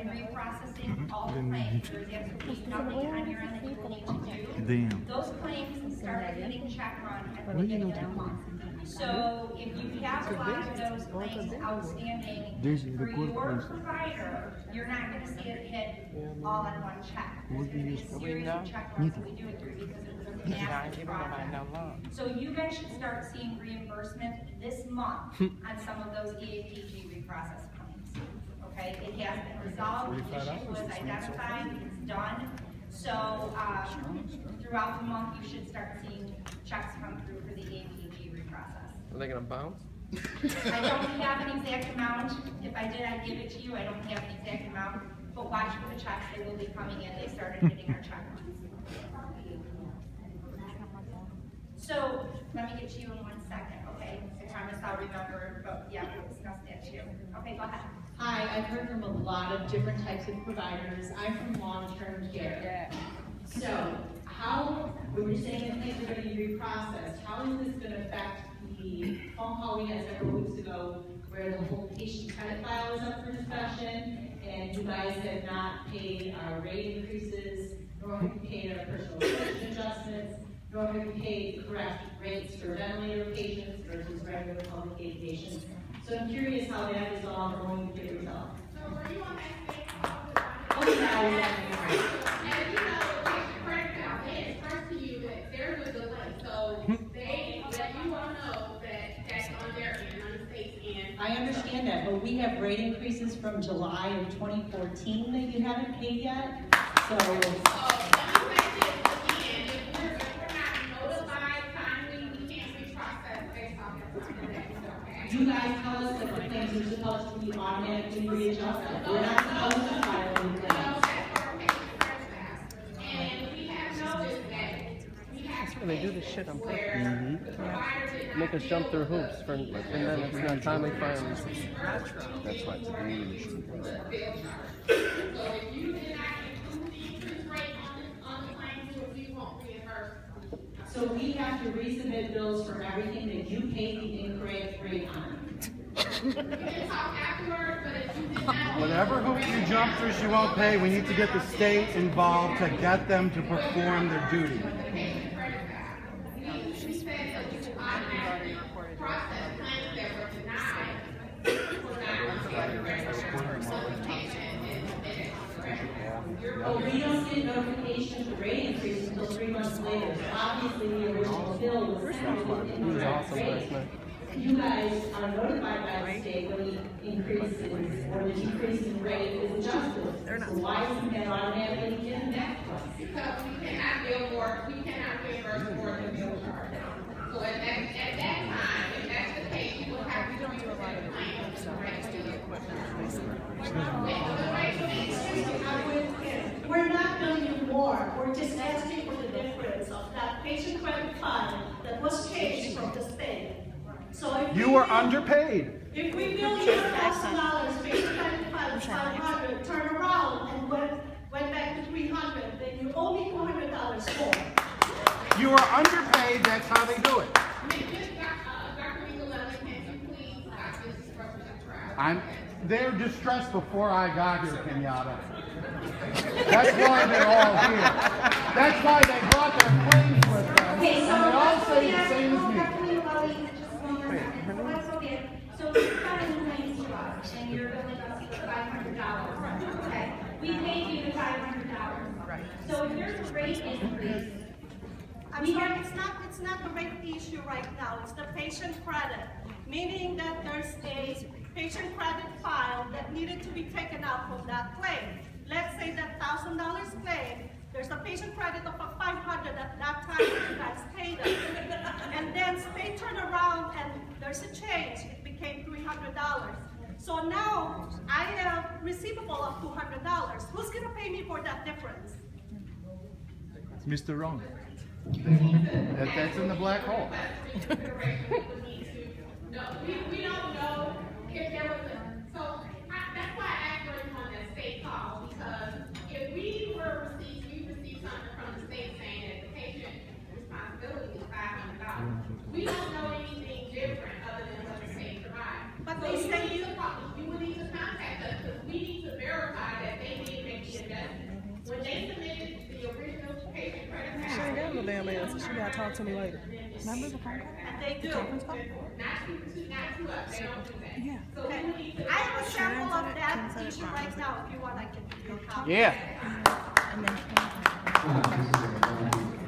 and reprocessing all the claims. There's absolutely nothing on your end that you will need to do. Damn. Those claims started getting check run at the beginning of the month. So if you have a lot of those claims outstanding for your provider, you're not going to see it hit all in one check. There's going to be a series of check runs that we do it through because it was a massive project. So you guys should start seeing reimbursement this month on some of those EAPG reprocessed claims. Okay, it has been resolved, the issue was identified, it's done. So throughout the month, you should start seeing checks come through for the EAPG reprocess. Are they going to bounce? I don't have an exact amount. If I did, I'd give it to you. I don't have an exact amount. But watch for the checks. They will be coming in. They started hitting our check runs. So let me get to you in 1 second, okay? I promise I'll remember, but yeah, we'll discuss that too. Okay, go ahead. Hi, I've heard from a lot of different types of providers. I'm from long-term care. So how, when you're saying that things are going to be reprocessed, how is this going to affect the phone call we had several weeks ago where the whole patient credit file is up for discussion and you guys have not paid our rate increases, nor have you paid our personal protection adjustments, nor have you paid the correct rates for ventilator patients versus regular public aid patients. So I'm curious how that is all going to get resolved. So were you on that Oh, yeah, and you know, patient credit now, they express to you that there's a delay. So they let you all know that that's on their end, on the state's end. I understand that, but we have rate increases from July of 2014 that you haven't paid yet. So let me say this again, if we're not notified timely, we can't reprocess based on that. you guys tell us that the things are supposed to be automatically readjusted. We're not supposed to file any claims. And we have noticed that we have to They do this shit on purpose. providers Make us jump through hoops and then it's not timely filing. That's why it's a green issue. So if you did not include the interest rate on the claim, we won't reimburse. So we have to resubmit bills for everything that you paid the incorrect rate on. We can talk afterwards, but if you did not. Whatever hoop you jump through, she won't pay. We need to get the state involved to get them to perform their duty. Well, we don't get notification of the rate increase until 3 months later. So obviously, the original bill was sent with the incorrect rate. You guys are notified by the state when the increase or the decrease in rate is adjusted. So why isn't that automatically given back to us? Because we cannot bill more, we cannot reimburse more than bill charge. So at that time, if that's the case, you will have to do a claim. We're not billing more. We're just asking for the difference of that patient credit file that was changed from the state. So if You were underpaid. If we bill you $1,000, patient credit file is $500, turn around and went back to $300, then you owe me $200 more. You were underpaid. That's how they do it. They're distressed before I got here, Kenyatta. That's why they're all here. That's why they brought their claims with them. Okay, so and they all say the let's same as me. So you're filing claims to us, and you're billing us $500. Okay, we paid you the $500. Right. So if there's a rate increase, I'm sorry, it's not the rate issue right now. It's the patient credit, meaning that there's a patient credit file that needed to be taken out from that claim. Let's say that $1,000 claim, there's a patient credit of $500 at that time you guys paid us. And then they turn around and there's a change. It became $300. So now I have receivable of $200. Who's gonna pay me for that difference? Mr. Wrong. That's in the black hole. No, we don't know if there was that's why I asked for on that state call, because if we received something from the state saying that the patient responsibility is $500, we don't know anything different other than what the state provides. But so they say you would need to contact us because we need to verify that damn answer. She gotta talk to me later. Remember the phone call? They do. Conference call? Not to us, they don't do that. Yeah. Okay. I have a sample of that issue right now. If you want, I can give you a copy. Yeah.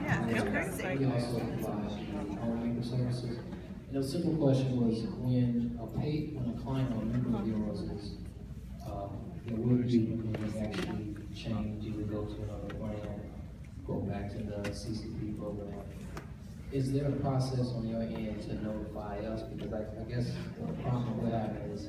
Yeah, it's crazy. We also provide homemaker services. And the simple question was, when a client or a member of yours is, there would be when they actually change, either go to another plan, go back to the CCP program. Is there a process on your end to notify us? Because I guess the problem we're having is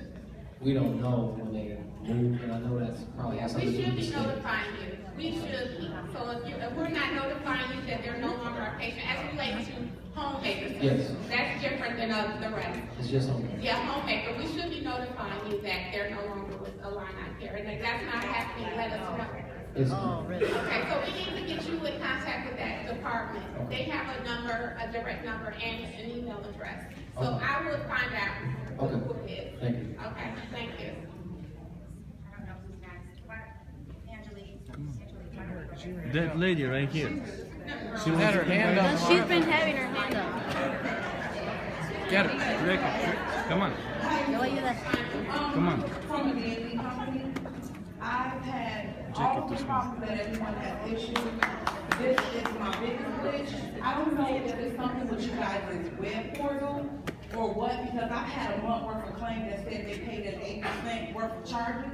we don't know when they move, and I know that's probably has something We to do should with be the state. notifying you. We should be. So if we're not notifying you that they're no longer a patient, as it relates to homemakers, Yes. that's different than the rest. It's just homemaker. Yeah, homemaker, we should be notifying you that they're no longer with ILLINICARE, and if that's not happening, let us know. It's, Okay, so we need to get you in contact with that department. They have a number, a direct number, and an email address. So I will find out who it is. Thank you. Okay, thank you. I don't know who's next. What? Angelique. That lady right here. She had her hand up. She's been having her hand up. Get her. Break it. Come on. Come on. From a daily company, I've had all the problems that everyone has issues. This is my biggest glitch. I don't know if it's something with you guys' web portal or what, because I've had a month worth of claims that said they paid an 8% worth of charges.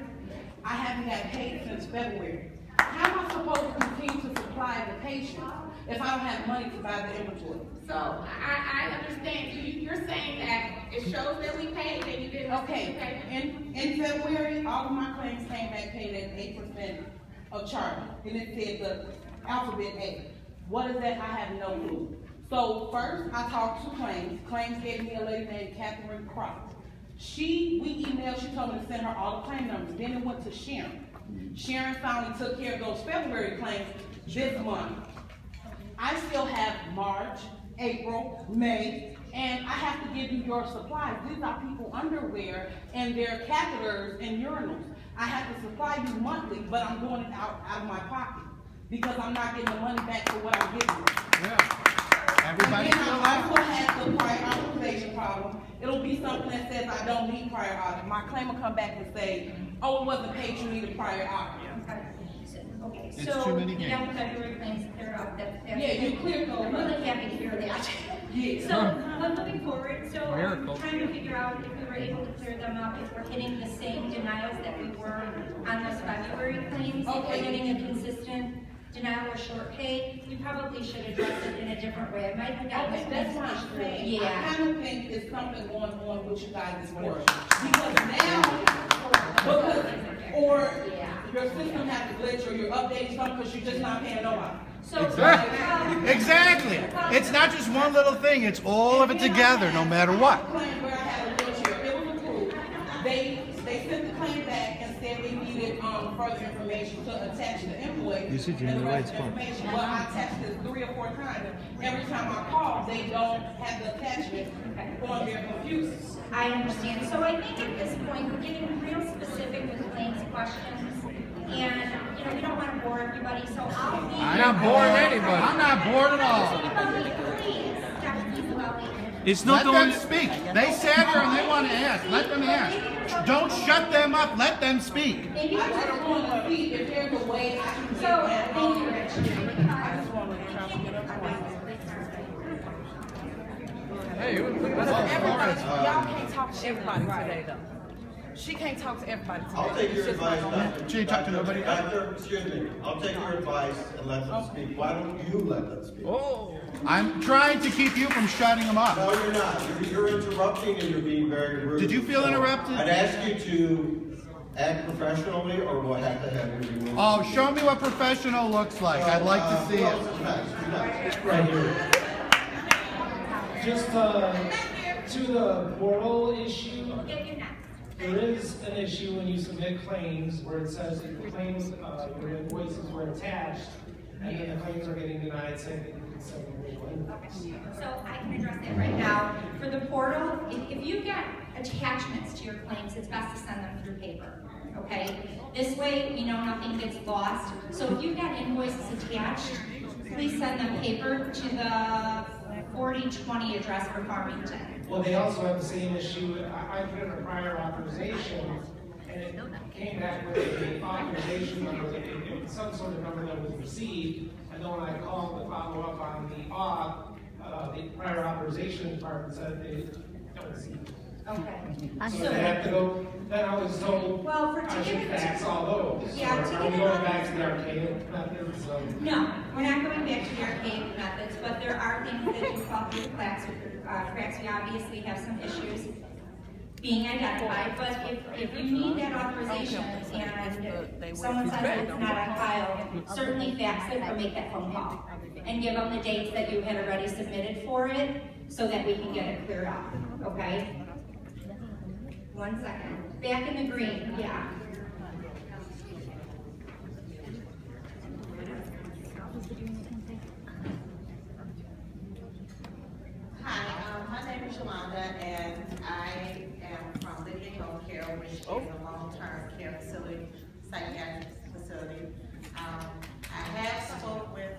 I haven't got paid since February. How am I supposed to continue to supply the patient if I don't have money to buy the inventory? So I understand. You're saying that it shows that we paid and you didn't receive the payment? In February, all of my claims came back paid at 8% of charge, and it said the alphabet A. What is that? I have no clue. So first, I talked to claims. Claims gave me a lady named Catherine Croft. We emailed, she told me to send her all the claim numbers. Then it went to Sharon. Sharon finally took care of those February claims this month. I still have March, April, May, and I have to give you your supplies. These are people's underwear and their catheters and urinals. I have to supply you monthly, but I'm doing it out of my pocket because I'm not getting the money back for what I'm giving you. Yeah. Everybody And feel I that? also have the prior authorization problem. It'll be something that says I don't need prior auth. My claim will come back and say, oh, it wasn't paid, you need a prior auth. Okay, It's so too many the February claims cleared up. Yeah, you cleared those. I'm really happy to hear that. Yeah. So, moving forward, so Miracle. I'm trying to figure out if we were able to clear them up, if we're hitting the same denials that we were on those February claims. If we're getting a consistent denial or short pay, you probably should address it in a different way. I might have gotten Okay, that's what I'm saying. Yeah. I kind of think there's something going on with you guys' work. Because now, or your system has a glitch or you're updating something because you're just not paying nobody. So, Exactly. It's not just one little thing. It's all of it together, no matter what. Claim where I had a wheelchair, it was approved. They sent the claim back and said they needed further information to attach the invoice. You see, and Jimmy, the the rest light's of the information. Well, I attached it 3 or 4 times. Every time I call, they don't have the attachment on their computer. I understand. So I think at this point, we're getting real specific with claims questions. And, we don't want to bore everybody, so I'll be... I'm not boring anybody. I'm not bored at all. Please, Dr. Isabel. It's not Let only. them speak. They sat here and they want to ask. Let them ask. Don't shut them up. Let them speak. Maybe I just want to see if there's a way I can get so, that. thank you, Rich. I just want to try to get up. Hey, everybody, y'all can't talk to everybody today, though. She can't talk to everybody today. I'll take your It's just advice, not Dr. gonna She ain't talked to nobody? Excuse me. I'll take your advice and let them speak. Why don't you let them speak? Oh. I'm trying to keep you from shutting them up. No, you're not. You're interrupting and you're being very rude. Did you feel interrupted? I'd ask you to act professionally, or we'll have to have you removed. Oh, show me what professional looks like. I'd like to see Who it. else is next? Who's next? Right here. Just to the portal issue, there is an issue when you submit claims where it says that your claims, your invoices were attached, and then the claims are getting denied, saying that you can send them away. So I can address that right now. For the portal, if you've got attachments to your claims, it's best to send them through paper, okay? This way, we know nothing gets lost. So if you've got invoices attached, please send them paper to the 4020 address for Farmington. Well, they also have the same issue. I put in a prior authorization, and it came back with a authorization number, some sort of number that was received, and then when I called to follow up on the the prior authorization department said they don't receive it. Okay. So they have to go, then I was told Well, for I should ticket- fax all those. Yeah, Or to are get we it going on- back to the archaic method? So. No, we're not going back to the archaic methods, but there are things that do fall through the cracks. Cracks, we obviously have some issues being identified, but if you need that authorization and someone says it's not on file, certainly fax it or make that phone call. And give them the dates that you had already submitted for it, so that we can get it cleared up, okay? 1 second. Back in the green, yeah. Hi, my name is Yolanda, and I am from ILLINICARE, which is a long-term care facility, psychiatric facility. I have spoke with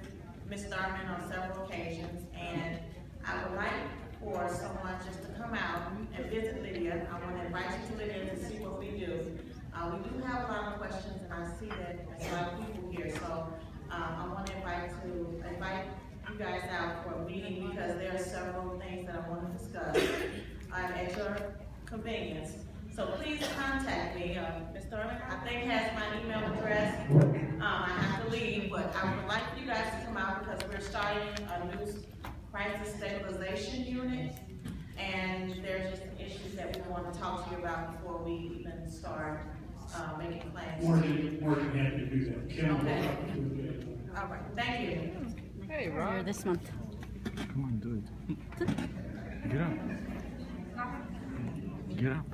Ms. Darman on several occasions, and I would like for someone just to come out and visit Lydia. I want to invite you to Lydia to see what we do. We do have a lot of questions, and I see that there's a lot of people here, so I want to invite you guys out for a meeting because there are several things that I want to discuss at your convenience. So please contact me. Ms. Darling, I think has my email address. I have to leave, but I would like for you guys to come out because we're starting a new crisis stabilization unit, and there's just some issues that we want to talk to you about before we even start making plans. More than happy to do that. Kim, Okay. All right, thank you. Hey, Ron. This month. Come on, do it. Get up. Get up.